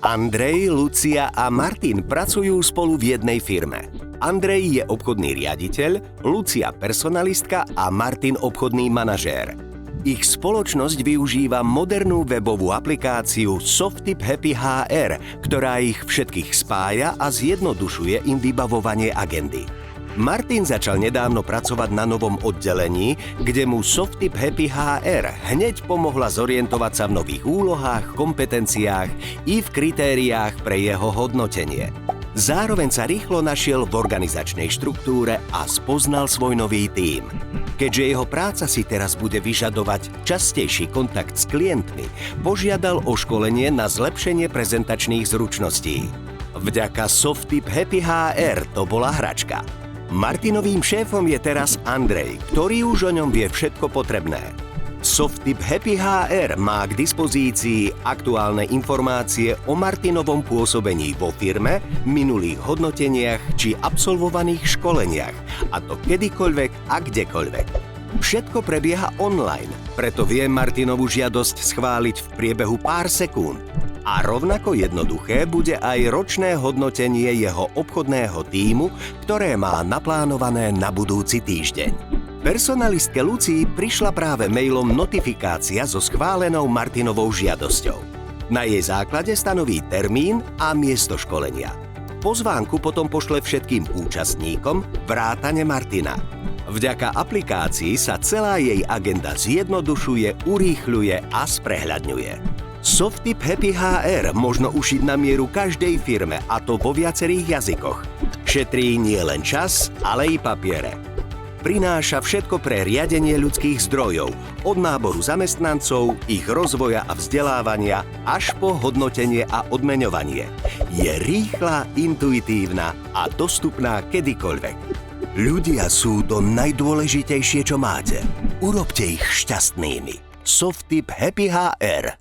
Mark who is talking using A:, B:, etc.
A: Andrej, Lucia a Martin pracujú spolu v jednej firme. Andrej je obchodný riaditeľ, Lucia personalistka a Martin obchodný manažér. Ich spoločnosť využíva modernú webovú aplikáciu Softip Happy HR, ktorá ich všetkých spája a zjednodušuje im vybavovanie agendy. Martin začal nedávno pracovať na novom oddelení, kde mu Softip Happy HR hneď pomohla zorientovať sa v nových úlohách, kompetenciách i v kritériách pre jeho hodnotenie. Zároveň sa rýchlo našiel v organizačnej štruktúre a spoznal svoj nový tím. Keďže jeho práca si teraz bude vyžadovať častejší kontakt s klientmi, požiadal o školenie na zlepšenie prezentačných zručností. Vďaka Softip Happy HR to bola hračka. Martinovým šéfom je teraz Andrej, ktorý už o ňom vie všetko potrebné. Softip Happy HR má k dispozícii aktuálne informácie o Martinovom pôsobení vo firme, minulých hodnoteniach či absolvovaných školeniach, a to kedykoľvek a kdekoľvek. Všetko prebieha online, preto vie Martinovú žiadosť schváliť v priebehu pár sekúnd. A rovnako jednoduché bude aj ročné hodnotenie jeho obchodného tímu, ktoré má naplánované na budúci týždeň. Personalistke Lucii prišla práve mailom notifikácia so schválenou Martinovou žiadosťou. Na jej základe stanoví termín a miesto školenia. Pozvánku potom pošle všetkým účastníkom vrátane Martina. Vďaka aplikácii sa celá jej agenda zjednodušuje, urýchľuje a sprehľadňuje. Softip Happy HR možno ušiť na mieru každej firme, a to vo viacerých jazykoch. Šetrí nie len čas, ale i papiere. Prináša všetko pre riadenie ľudských zdrojov, od náboru zamestnancov, ich rozvoja a vzdelávania, až po hodnotenie a odmeňovanie. Je rýchla, intuitívna a dostupná kedykoľvek. Ľudia sú to najdôležitejšie, čo máte. Urobte ich šťastnými. Softip Happy HR.